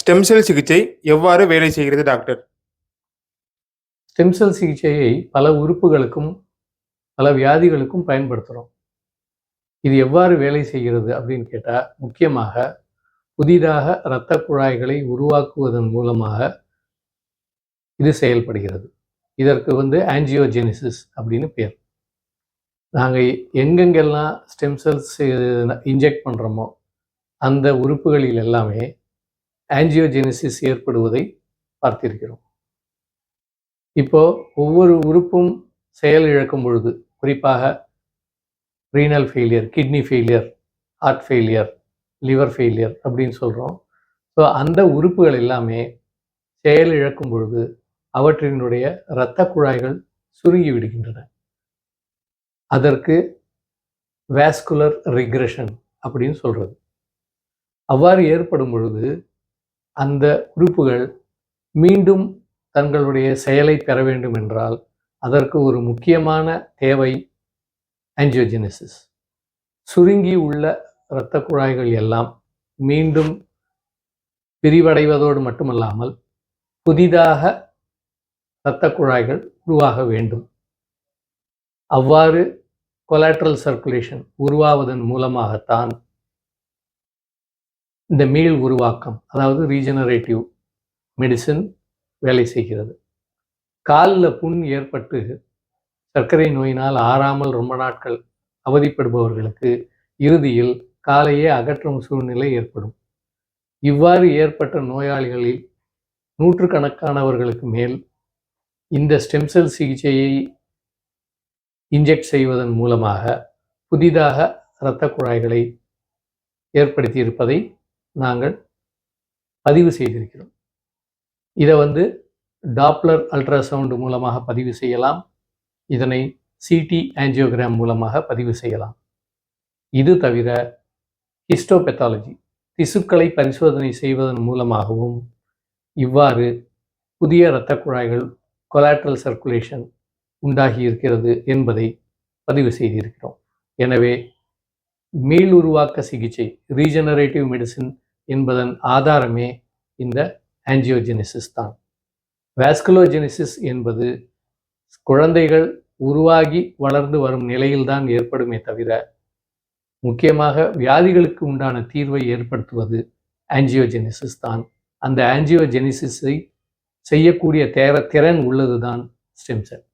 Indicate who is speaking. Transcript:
Speaker 1: Stem cell சிகிச்சை எவ்வாறு வேலை செய்கிறது டாக்டர்?
Speaker 2: ஸ்டெம் செல் சிகிச்சையை பல உறுப்புகளுக்கும் பல வியாதிகளுக்கும் பயன்படுத்துகிறோம். இது எவ்வாறு வேலை செய்கிறது அப்படின்னு கேட்டால், முக்கியமாக புதிதாக இரத்த குழாய்களை உருவாக்குவதன் மூலமாக இது செயல்படுகிறது. இதற்கு ஆஞ்சியோஜெனிசிஸ் அப்படின்னு பேர். நாங்கள் எங்கெங்கெல்லாம் ஸ்டெம் செல்ஸ் இன்ஜெக்ட் பண்ணுறோமோ அந்த உறுப்புகளில் எல்லாமே ஆஞ்சியோஜெனிசிஸ் ஏற்படுவதை பார்த்திருக்கிறோம். இப்போ ஒவ்வொரு உறுப்பும் செயல் இழக்கும் பொழுது, குறிப்பாக renal failure, kidney failure, heart failure, liver failure அப்படின்னு சொல்கிறோம். ஸோ அந்த உறுப்புகள் எல்லாமே செயல் இழக்கும் பொழுது அவற்றினுடைய இரத்த குழாய்கள் சுருங்கி விடுகின்றன. அதற்கு வாஸ்குலர் ரிக்ரெஷன் அப்படின்னு சொல்கிறது. அவ்வாறு ஏற்படும் பொழுது அந்த உறுப்புகள் மீண்டும் தங்களுடைய செயலை பெற வேண்டும் என்றால் அதற்கு ஒரு முக்கியமான தேவை ஆஞ்சியோஜெனிசிஸ். சுருங்கி உள்ள இரத்த குழாய்கள் எல்லாம் மீண்டும் விரிவடைவதோடு மட்டுமல்லாமல் புதிதாக இரத்த குழாய்கள் உருவாக வேண்டும். அவ்வாறு கொலாட்ரல் சர்க்குலேஷன் உருவாவதன் மூலமாகத்தான் இந்த மீள் உருவாக்கம், அதாவது ரீஜெனரேட்டிவ் மெடிசின் வேலை செய்கிறது. காலில் புண் ஏற்பட்டு சர்க்கரை நோயினால் ஆறாமல் ரொம்ப நாட்கள் அவதிப்படுபவர்களுக்கு இறுதியில் காலையே அகற்றும் சூழ்நிலை ஏற்படும். இவ்வாறு ஏற்பட்ட நோயாளிகளில் நூற்றுக்கணக்கானவர்களுக்கு மேல் இந்த ஸ்டெம் செல் சிகிச்சையை இன்ஜெக்ட் செய்வதன் மூலமாக புதிதாக இரத்த குழாய்களை ஏற்படுத்தி இருப்பதை நாங்கள் பதிவு செய்திருக்கிறோம். இதை டாப்ளர் அல்ட்ராசவுண்ட் மூலமாக பதிவு செய்யலாம். இதனை சிடி ஆஞ்சியோகிராம் மூலமாக பதிவு செய்யலாம். இது தவிர ஹிஸ்டோபெத்தாலஜி, திசுக்களை பரிசோதனை செய்வதன் மூலமாகவும் இவ்வாறு புதிய இரத்த குழாய்கள் கொலாட்ரல் சர்க்குலேஷன் உண்டாகி இருக்கிறது என்பதை பதிவு செய்திருக்கிறோம். எனவே மீள் உருவாக்க சிகிச்சை, ரீஜெனரேட்டிவ் மெடிசின் என்பதன் ஆதாரமே இந்த ஆஞ்சியோஜெனிசிஸ் தான். வாஸ்குலோஜெனிசிஸ் என்பது குழந்தைகள் உருவாகி வளர்ந்து வரும் நிலையில்தான் ஏற்படுமே தவிர, முக்கியமாக வியாதிகளுக்கு உண்டான தீர்வை ஏற்படுத்துவது ஆஞ்சியோஜெனிசிஸ் தான். அந்த ஆஞ்சியோஜெனிசிஸை செய்யக்கூடிய திறன் உள்ளது தான் ஸ்டெம் செல்.